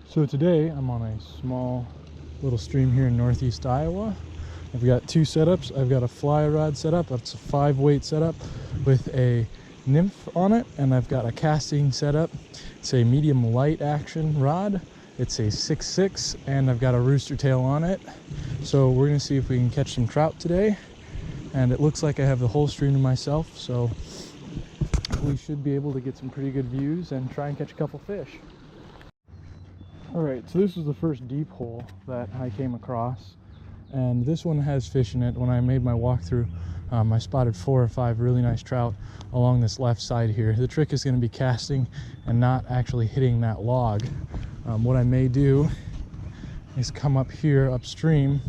So today I'm on a small little stream here in northeast Iowa. I've got two setups. I've got a fly rod setup. That's a 5-weight setup with a nymph on it, and I've got a casting setup. It's a medium light action rod. It's a 6.6, and I've got a rooster tail on it. So we're gonna see if we can catch some trout today. And it looks like I have the whole stream to myself, so we should be able to get some pretty good views and try and catch a couple fish. All right, so this was the first deep hole that I came across, and this one has fish in it. When I made my walkthrough, I spotted 4 or 5 really nice trout along this left side here. The trick is going to be casting and not actually hitting that log. What I may do is come up here upstream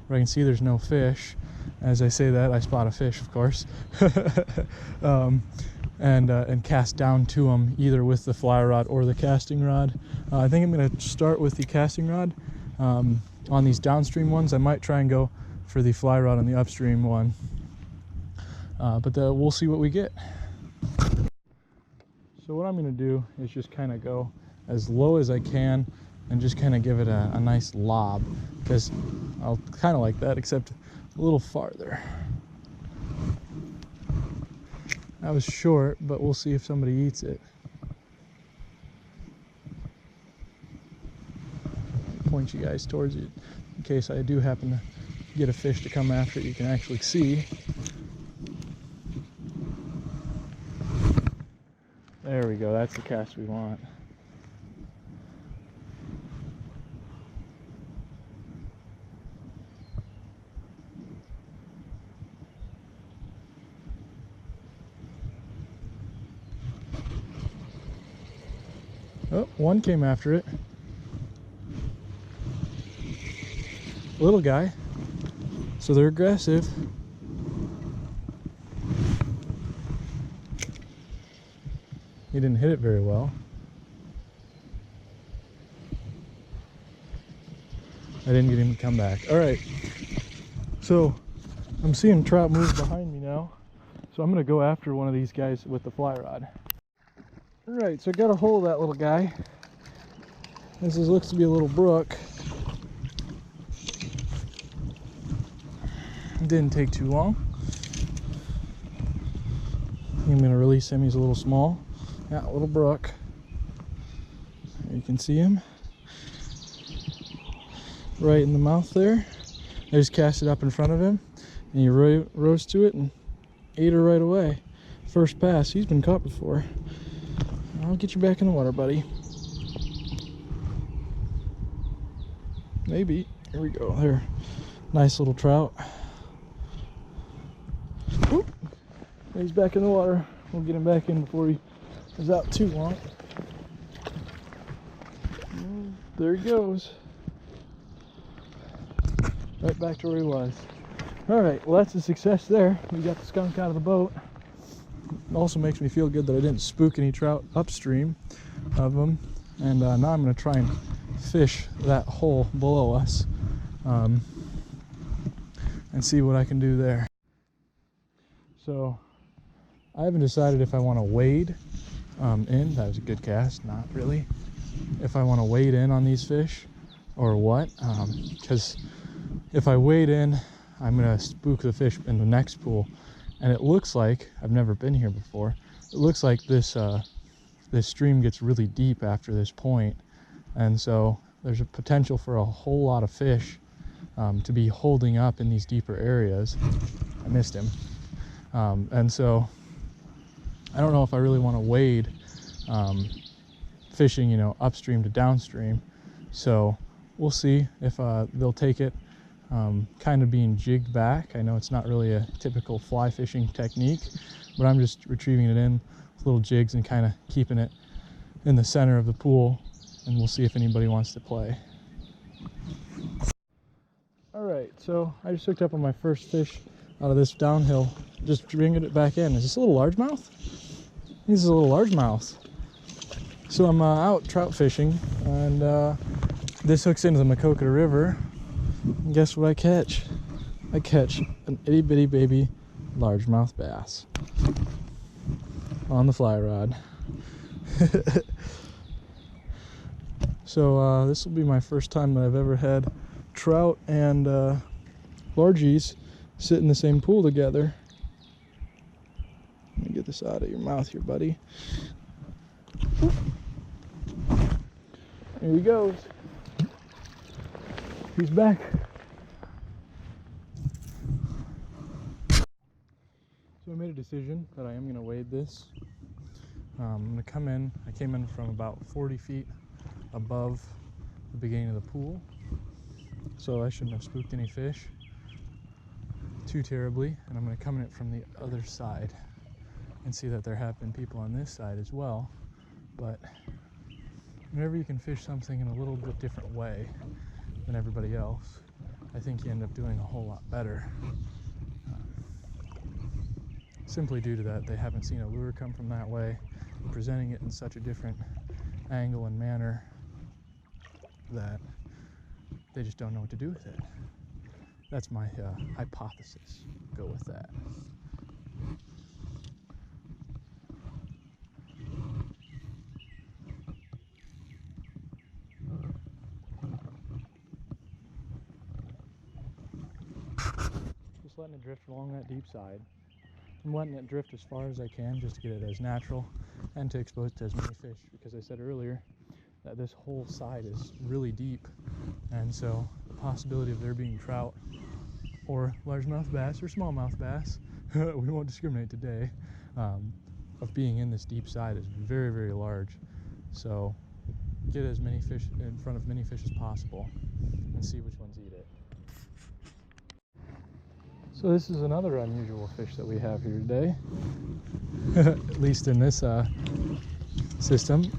where I can see there's no fish. As I say that, I spot a fish, of course. And cast down to them either with the fly rod or the casting rod. I think I'm going to start with the casting rod. On these downstream ones, I might try and go for the fly rod on the upstream one. But we'll see what we get. So what I'm going to do is just kind of go as low as I can and just kind of give it a nice lob, because I'll kind of like that, except a little farther. That was short, but we'll see if somebody eats it. Point you guys towards it in case I do happen to get a fish to come after it you can actually see. There we go, that's the cast we want. Oh, one came after it. Little guy. So they're aggressive. He didn't hit it very well. I didn't get him to come back. All right. So I'm seeing trout move behind me now. So I'm going to go after one of these guys with the fly rod. All right, so I got a hold of that little guy. This looks to be a little brook. It didn't take too long. I'm going to release him. He's a little small. Yeah, a little brook. You can see him right in the mouth there. I just cast it up in front of him, and he rose to it and ate her right away. First pass. He's been caught before. I'll get you back in the water, buddy. Maybe. Here we go. There. Nice little trout. Oop. He's back in the water. We'll get him back in before he is out too long. There he goes. Right back to where he was. Alright, well that's a success there. We got the skunk out of the boat. It also makes me feel good that I didn't spook any trout upstream of them. And now I'm going to try and fish that hole below us and see what I can do there. So I haven't decided if I want to wade in. That was a good cast, not really. If I want to wade in on these fish or what. Because if I wade in, I'm going to spook the fish in the next pool. And it looks like, I've never been here before, it looks like this stream gets really deep after this point. And so there's a potential for a whole lot of fish to be holding up in these deeper areas. I missed him. And so I don't know if I really want to wade fishing, you know, upstream to downstream. So we'll see if they'll take it. Kind of being jigged back. I know it's not really a typical fly fishing technique, but I'm just retrieving it in with little jigs and kind of keeping it in the center of the pool, and we'll see if anybody wants to play. Alright, so I just hooked up on my first fish out of this downhill, just bringing it back in. Is this a little largemouth? This is a little largemouth. So I'm out trout fishing, and this hooks into the Maquoketa River. And guess what I catch? I catch an itty bitty baby largemouth bass on the fly rod. So this will be my first time that I've ever had trout and largies sit in the same pool together. Let me get this out of your mouth here, buddy. Here he goes. He's back. So I made a decision that I am going to wade this. I'm going to come in. I came in from about 40 feet above the beginning of the pool, so I shouldn't have spooked any fish too terribly. And I'm going to come in it from the other side and see that there have been people on this side as well. But whenever you can fish something in a little bit different way than everybody else, I think you end up doing a whole lot better. Simply due to that, they haven't seen a lure come from that way, presenting it in such a different angle and manner that they just don't know what to do with it. That's my hypothesis. Go with that. Just letting it drift along that deep side. I'm letting it drift as far as I can just to get it as natural and to expose it to as many fish, because I said earlier that this whole side is really deep, and so the possibility of there being trout or largemouth bass or smallmouth bass, we won't discriminate today, of being in this deep side is very, very large. So get as many fish in front of many fish as possible and see which ones eat it. So this is another unusual fish that we have here today, at least in this system.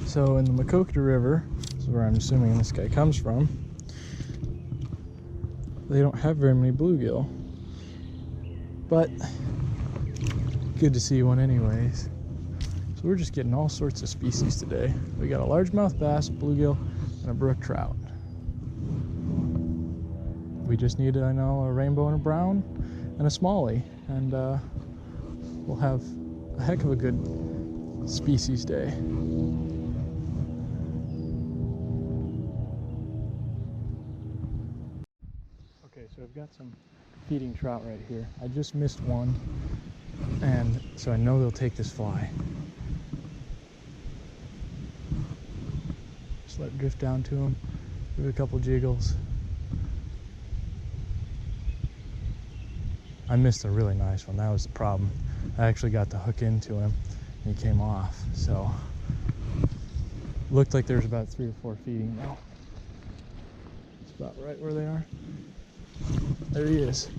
So in the Maquoketa River, this is where I'm assuming this guy comes from, they don't have very many bluegill, but good to see one anyways. So we're just getting all sorts of species today. We got a largemouth bass, bluegill, and a brook trout. We just need, I know, a rainbow and a brown and a smallie, and we'll have a heck of a good species day. Okay, so I've got some feeding trout right here. I just missed one, and so I know they'll take this fly. Just let it drift down to them, give it a couple jiggles. I missed a really nice one. That was the problem. I actually got to hook into him and he came off. So looked like there's about 3 or 4 feeding now. It's about right where they are. There he is.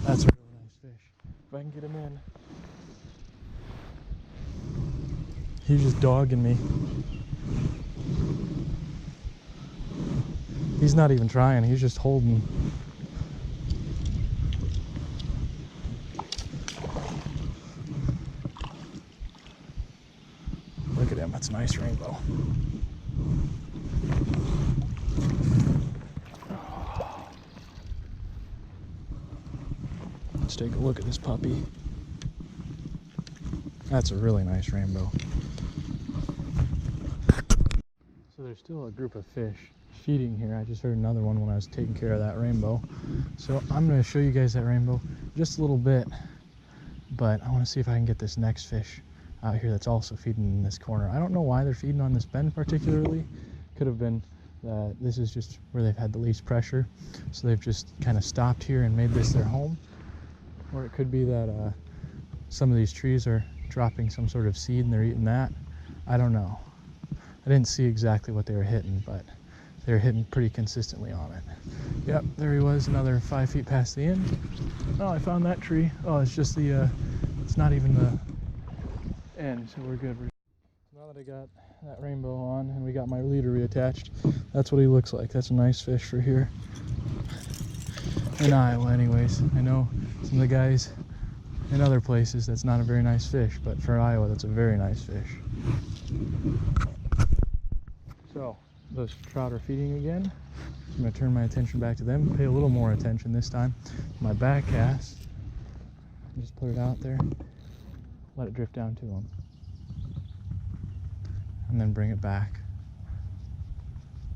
That's a really nice fish. If I can get him in. He's just dogging me. He's not even trying, he's just holding. Look at him, that's a nice rainbow. Let's take a look at this puppy. That's a really nice rainbow. So there's still a group of fish feeding here. I just heard another one when I was taking care of that rainbow. So I'm going to show you guys that rainbow just a little bit, but I want to see if I can get this next fish out here that's also feeding in this corner. I don't know why they're feeding on this bend particularly. Could have been that this is just where they've had the least pressure, so they've just kind of stopped here and made this their home. Or it could be that some of these trees are dropping some sort of seed and they're eating that. I don't know. I didn't see exactly what they were hitting, but they're hitting pretty consistently on it. Yep, there he was, another 5 feet past the end. Oh, I found that tree. Oh, it's just the, it's not even the end, so we're good. Now that I got that rainbow on and we got my leader reattached, that's what he looks like. That's a nice fish for here. In Iowa anyways. I know some of the guys in other places that's not a very nice fish, but for Iowa that's a very nice fish. So those trout are feeding again. I'm going to turn my attention back to them, pay a little more attention this time. My back cast, just put it out there. let it drift down to them, and then bring it back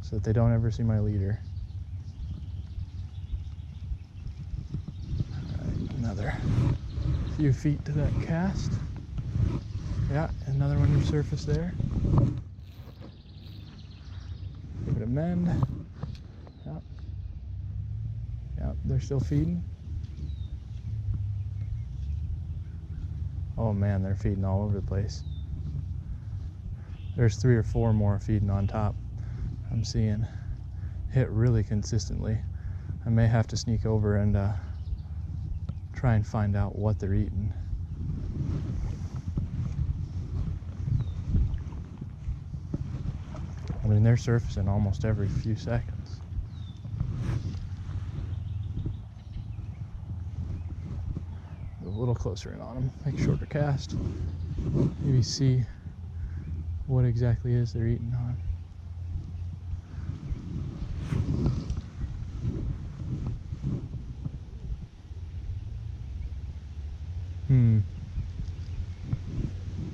so that they don't ever see my leader. All right, another few feet to that cast. Yeah, another one resurfaced there. Give it a mend. Yep. Yep, they're still feeding. Oh man, they're feeding all over the place. There's 3 or 4 more feeding on top. I'm seeing hit really consistently. I may have to sneak over and try and find out what they're eating. I mean, they're surfacing almost every few seconds. Go a little closer in on them, make a shorter cast. Maybe see what exactly it is they're eating on.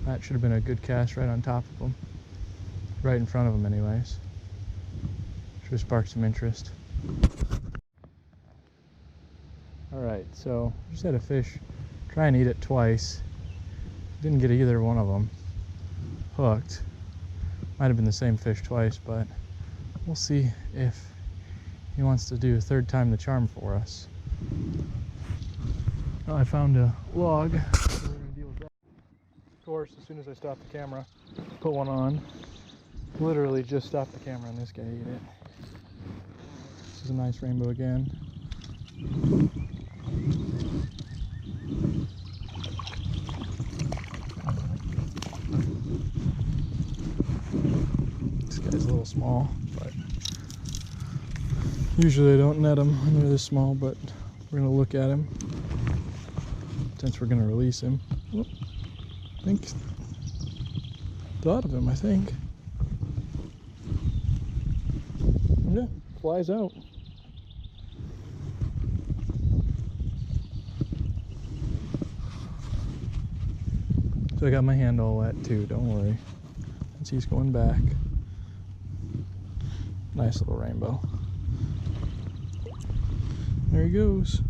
That should have been a good cast right on top of them. Right in front of them anyways. Should have sparked some interest. Alright, so just had a fish try and eat it twice. Didn't get either one of them hooked. Might have been the same fish twice, but we'll see if he wants to do a third time the charm for us. Well, I found a log. So we're gonna deal with that. Of course, as soon as I stopped the camera, put one on. Literally just stopped the camera and this guy ate it. This is a nice rainbow again. This guy's a little small, but usually I don't net them when they're this small, but we're gonna look at him since we're gonna release him. Oh, I think thought of him, I think. Yeah, flies out. So I got my hand all wet too, don't worry. Once he's going back. Nice little rainbow. There he goes.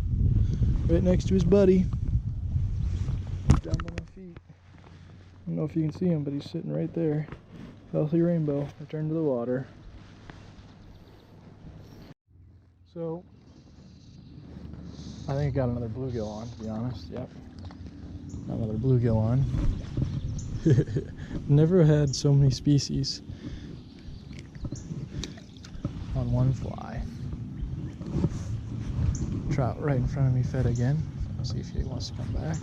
Right next to his buddy. Down by my feet. I don't know if you can see him, but he's sitting right there. Healthy rainbow, return to the water. So, I think I got another bluegill on, to be honest. Yep. Got another bluegill on. Never had so many species on one fly. Trout right in front of me fed again. Let's see if he wants to come back.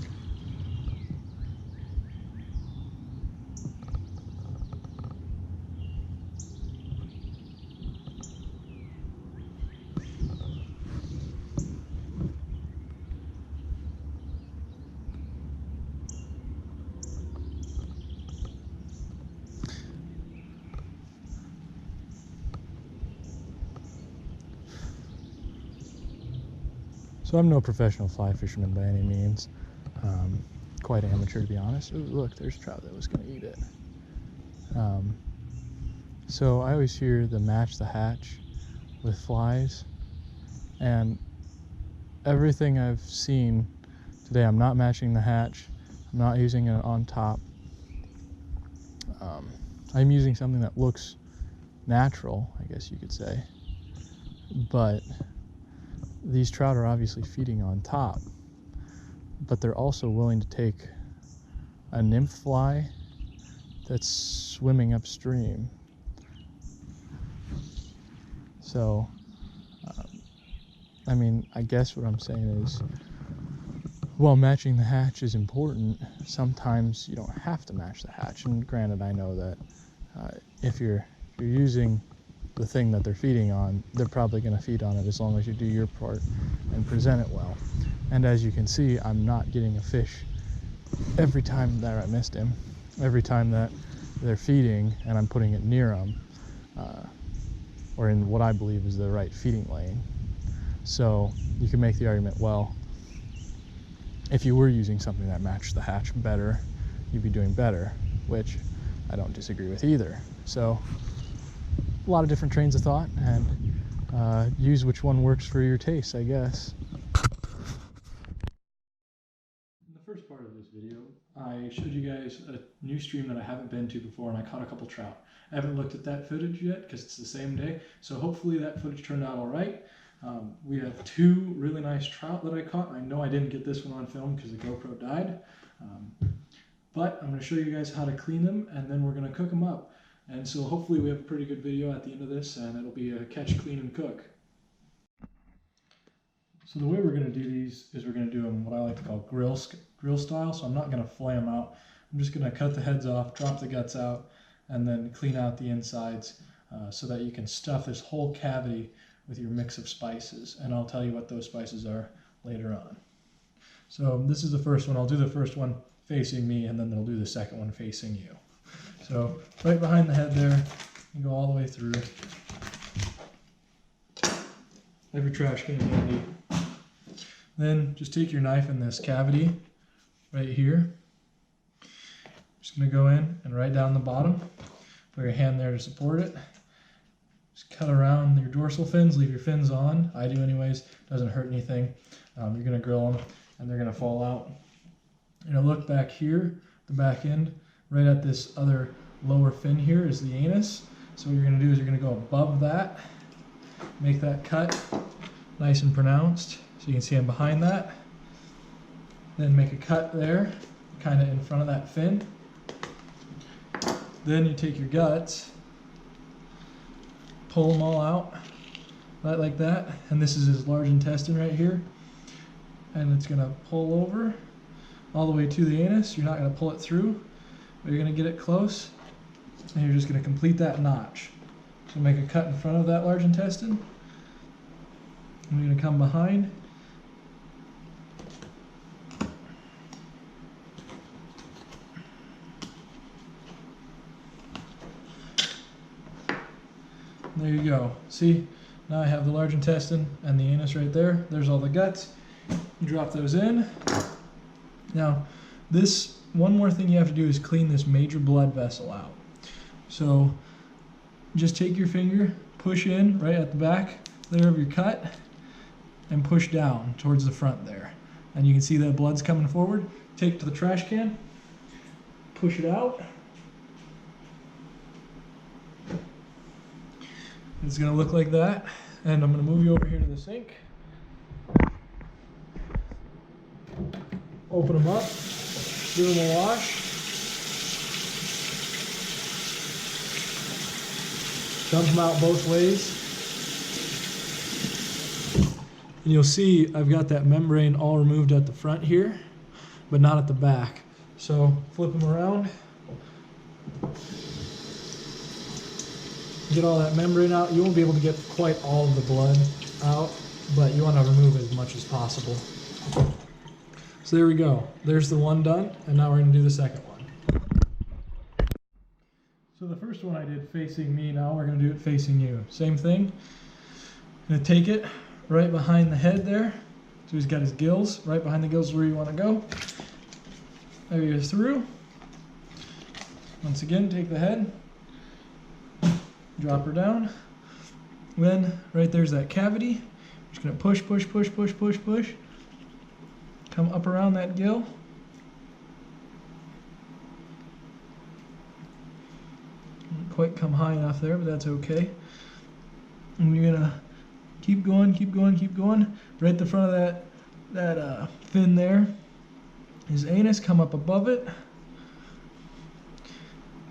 So I'm no professional fly fisherman by any means. Quite amateur, to be honest. Ooh, look, there's a trout that was going to eat it. So I always hear the match the hatch with flies, and everything I've seen today, I'm not matching the hatch. I'm not using it on top. I'm using something that looks natural, I guess you could say, but these trout are obviously feeding on top, but they're also willing to take a nymph fly that's swimming upstream. So, I mean, I guess what I'm saying is, while matching the hatch is important, sometimes you don't have to match the hatch. And granted, I know that if you're using the thing that they're feeding on, they're probably going to feed on it as long as you do your part and present it well. And as you can see, I'm not getting a fish every time that I missed him. Every time that they're feeding and I'm putting it near them, or in what I believe is the right feeding lane. So you can make the argument, well, if you were using something that matched the hatch better, you'd be doing better, which I don't disagree with either. So a lot of different trains of thought, and use which one works for your taste, I guess. In the first part of this video, I showed you guys a new stream that I haven't been to before, and I caught a couple trout. I haven't looked at that footage yet because it's the same day, so hopefully that footage turned out all right. We have 2 really nice trout that I caught. I know I didn't get this one on film because the GoPro died, but I'm going to show you guys how to clean them, and then we're going to cook them up. And so hopefully we have a pretty good video at the end of this, and it'll be a catch, clean, and cook. So the way we're going to do these is we're going to do them what I like to call grill style. So I'm not going to flay them out. I'm just going to cut the heads off, drop the guts out, and then clean out the insides so that you can stuff this whole cavity with your mix of spices. And I'll tell you what those spices are later on. So this is the first one. I'll do the first one facing me, and then they'll do the second one facing you. So right behind the head there, you go all the way through. Have your trash can handy. Then just take your knife in this cavity right here. Just gonna go in and right down the bottom. Put your hand there to support it. Just cut around your dorsal fins, leave your fins on. I do anyways, doesn't hurt anything. You're gonna grill them and they're gonna fall out. You're gonna look back here, the back end, right at this other lower fin here is the anus. So what you're gonna do is you're gonna go above that, make that cut nice and pronounced. So you can see I'm behind that. Then make a cut there, kind of in front of that fin. Then you take your guts, pull them all out, right like that. And this is his large intestine right here. And it's gonna pull over all the way to the anus. You're not gonna pull it through, but you're gonna get it close. And you're just gonna complete that notch. So make a cut in front of that large intestine. And you're gonna come behind. There you go. See, now I have the large intestine and the anus right there. There's all the guts. You drop those in. Now, this one more thing you have to do is clean this major blood vessel out. So just take your finger, push in right at the back there of your cut, and push down towards the front there. And you can see that blood's coming forward. Take it to the trash can, push it out. It's gonna look like that. And I'm gonna move you over here to the sink. Open them up, give them a wash. Dump them out both ways. And you'll see I've got that membrane all removed at the front here, but not at the back. So flip them around. Get all that membrane out. You won't be able to get quite all of the blood out, but you want to remove as much as possible. So there we go. There's the one done, and now we're going to do the second one. So the first one I did facing me, now we're going to do it facing you. Same thing. I'm going to take it right behind the head there. So he's got his gills. Right behind the gills is where you want to go. There he goes through. Once again, take the head. Drop her down. Then right there's that cavity. I'm just going to push, push, push, push, push, push. Come up around that gill. Didn't quite come high enough there, but that's okay. And you're going to keep going, keep going, keep going. Right at the front of that fin there is anus. Come up above it.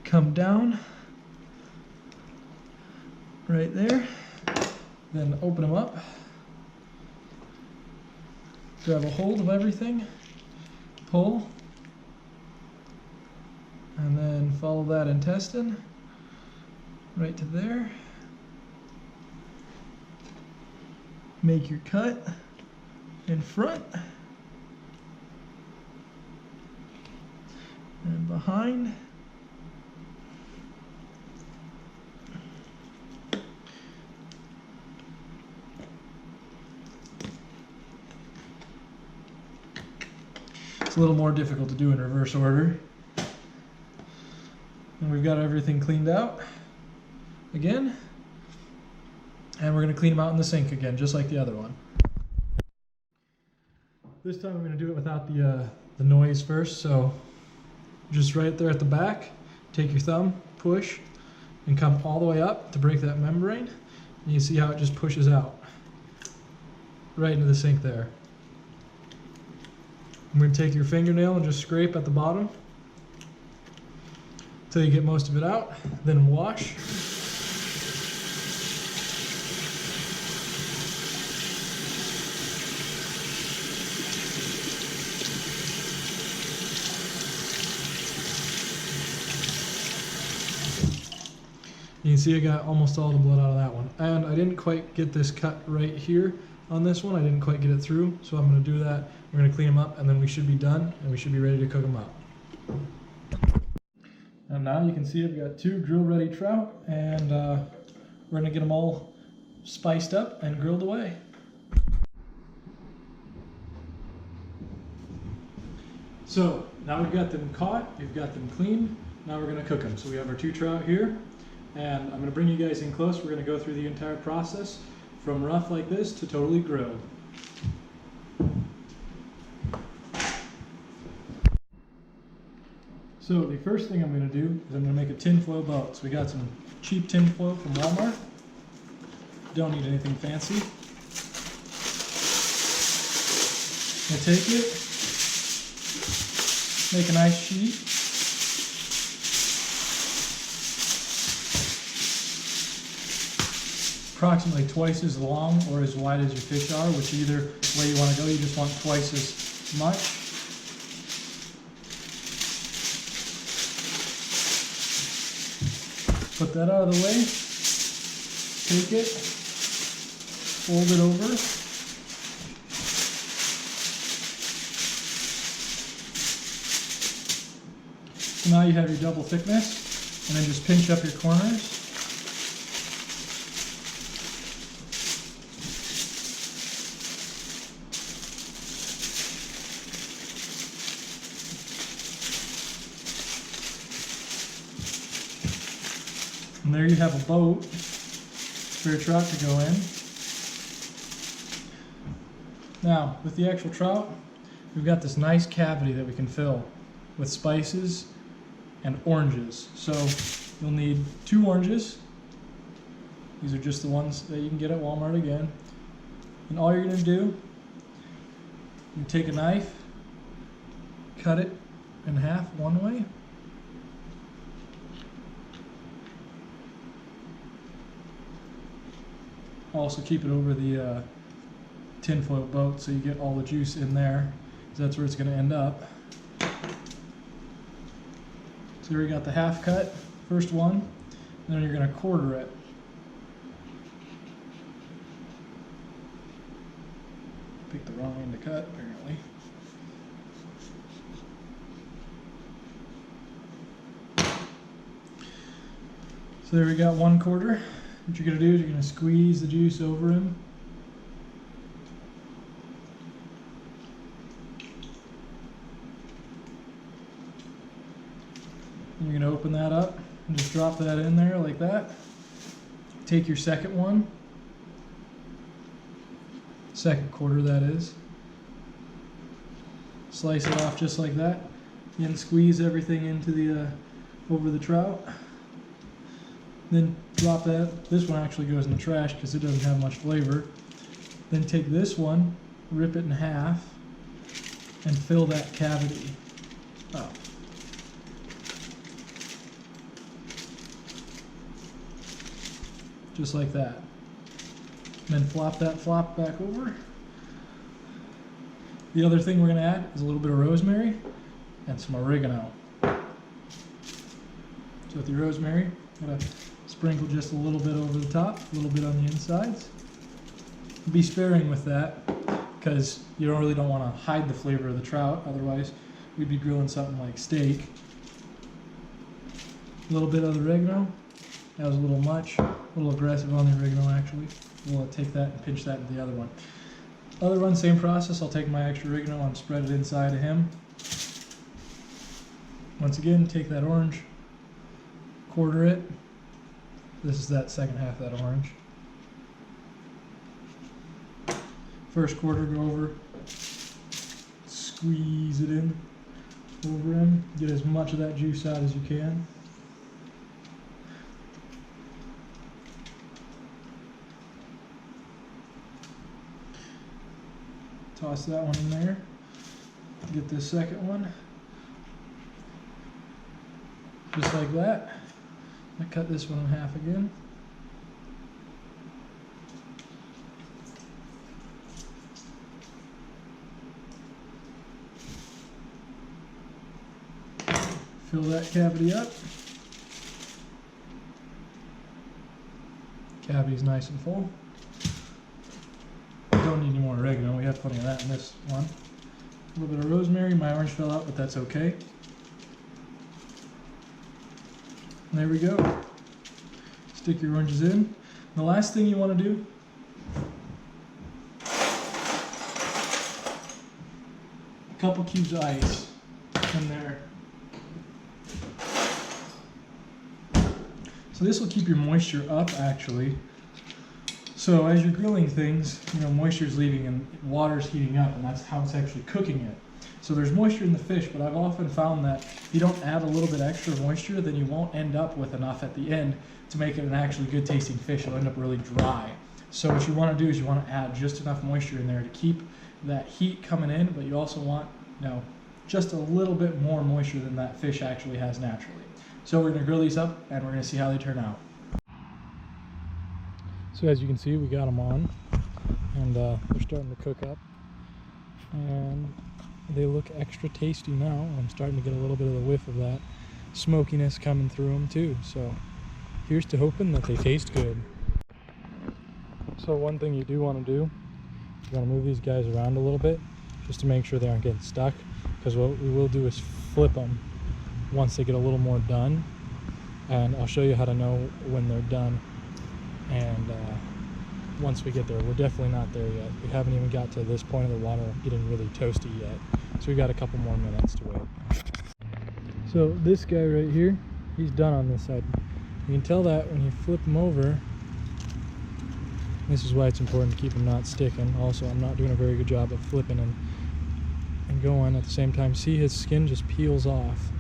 Come down. Right there. Then open them up. Grab a hold of everything. Pull. And then follow that intestine right to there. Make your cut in front and behind. It's a little more difficult to do in reverse order. And we've got everything cleaned out again. And we're going to clean them out in the sink again, just like the other one. This time I'm going to do it without the noise first. So just right there at the back, take your thumb, push, and come all the way up to break that membrane. And you see how it just pushes out right into the sink there. I'm going to take your fingernail and just scrape at the bottom until you get most of it out, then wash. You can see I got almost all the blood out of that one. And I didn't quite get this cut right here on this one. I didn't quite get it through, so I'm going to do that. We're going to clean them up, and then we should be done, and we should be ready to cook them up. And now you can see I've got 2 grill-ready trout, and we're going to get them all spiced up and grilled away. So now we've got them caught, we've got them cleaned, now we're going to cook them. So we have our 2 trout here, and I'm going to bring you guys in close. We're going to go through the entire process from rough like this to totally grilled. So the first thing I'm going to do is I'm going to make a tinfoil boat. So we got some cheap tinfoil from Walmart. Don't need anything fancy. I'm going to take it, make a nice sheet. Approximately twice as long or as wide as your fish are, which either way you want to go, you just want twice as much. Put that out of the way, take it, fold it over, so now you have your double thickness, and then just pinch up your corners. And there you have a boat for your trout to go in. Now, with the actual trout, we've got this nice cavity that we can fill with spices and oranges. So you'll need 2 oranges. These are just the ones that you can get at Walmart again. And all you're going to do, you take a knife, cut it in half one way. Also keep it over the tinfoil boat so you get all the juice in there, because that's where it's going to end up. So here we got the half cut, first one, and then you're going to quarter it. Picked the wrong end to cut, apparently. So there we got 1/4. What you're going to do is you're going to squeeze the juice over him. And you're going to open that up and just drop that in there like that. Take your second one, second quarter that is, slice it off just like that, and squeeze everything into the over the trout. Then drop that. This one actually goes in the trash because it doesn't have much flavor. Then take this one, rip it in half, and fill that cavity up. Just like that. And then flop that flop back over. The other thing we're going to add is a little bit of rosemary and some oregano. So with your rosemary, I'm going to sprinkle just a little bit over the top, a little bit on the insides. Be sparing with that because you really don't want to hide the flavor of the trout, otherwise we'd be grilling something like steak. A little bit of the oregano. That was a little much, a little aggressive on the oregano actually. We'll take that and pinch that into the other one. Other one, same process. I'll take my extra oregano and spread it inside of him. Once again, take that orange, quarter it. This is that second half of that orange. First quarter, go over, squeeze it in over him, get as much of that juice out as you can. Toss that one in there. Get this second one. Just like that. I cut this one in half again. Fill that cavity up. Cavity's nice and full. Don't need any more oregano, we have plenty of that in this one. A little bit of rosemary, my orange fell out, but that's okay. And there we go. Stick your oranges in. And the last thing you want to do, a couple cubes of ice in there. So this will keep your moisture up actually. So as you're grilling things, you know, moisture's leaving and water's heating up, and that's how it's actually cooking it. So there's moisture in the fish, but I've often found that if you don't add a little bit extra moisture, then you won't end up with enough at the end to make it an actually good tasting fish. It'll end up really dry. So what you want to do is you want to add just enough moisture in there to keep that heat coming in, but you also want, you know, just a little bit more moisture than that fish actually has naturally. So we're going to grill these up and we're going to see how they turn out. So as you can see, we got them on, and they're starting to cook up, and they look extra tasty now. I'm starting to get a little bit of the whiff of that smokiness coming through them too. So here's to hoping that they taste good. So one thing you do want to do, you want to move these guys around a little bit just to make sure they aren't getting stuck, because what we will do is flip them once they get a little more done, and I'll show you how to know when they're done. And once we get there, we're definitely not there yet. We haven't even got to this point of the water getting really toasty yet, so we got a couple more minutes to wait. So this guy right here, he's done on this side. You can tell that when you flip him over. This is why it's important to keep him not sticking. Also, I'm not doing a very good job of flipping and going at the same time. See, his skin just peels off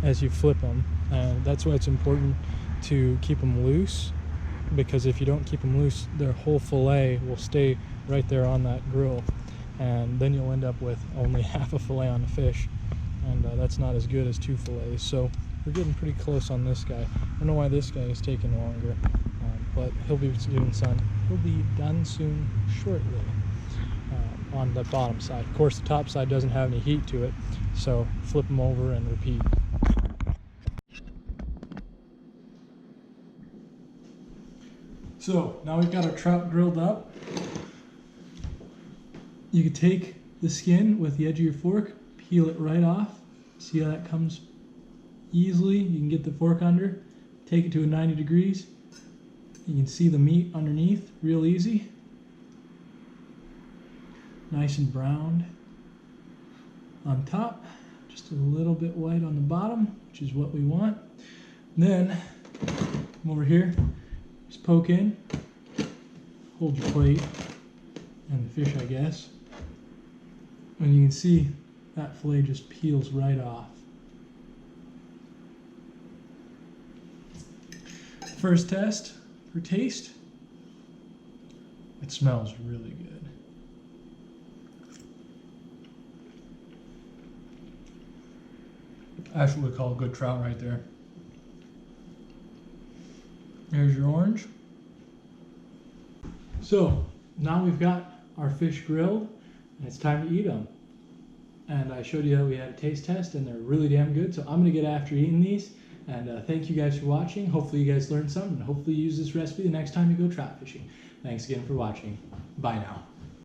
as you flip him, and that's why it's important to keep them loose, because if you don't keep them loose, their whole fillet will stay right there on that grill, and then you'll end up with only half a fillet on the fish, and that's not as good as 2 fillets. So we're getting pretty close on this guy. I don't know why this guy is taking longer, but he'll be done soon shortly on the bottom side. Of course, the top side doesn't have any heat to it, so flip them over and repeat. So now we've got our trout grilled up. You can take the skin with the edge of your fork, peel it right off. See how that comes easily? You can get the fork under, take it to a 90 degrees. You can see the meat underneath real easy. Nice and browned on top, just a little bit white on the bottom, which is what we want. Then come over here. Just poke in, hold your plate and the fish, I guess, and you can see that fillet just peels right off. First test for taste. It smells really good. That's what we call a good trout right there. There's your orange. So now we've got our fish grilled, and it's time to eat them. And I showed you that we had a taste test, and they're really damn good. So I'm gonna get after eating these. And thank you guys for watching. Hopefully you guys learned something, and hopefully you use this recipe the next time you go trout fishing. Thanks again for watching. Bye now.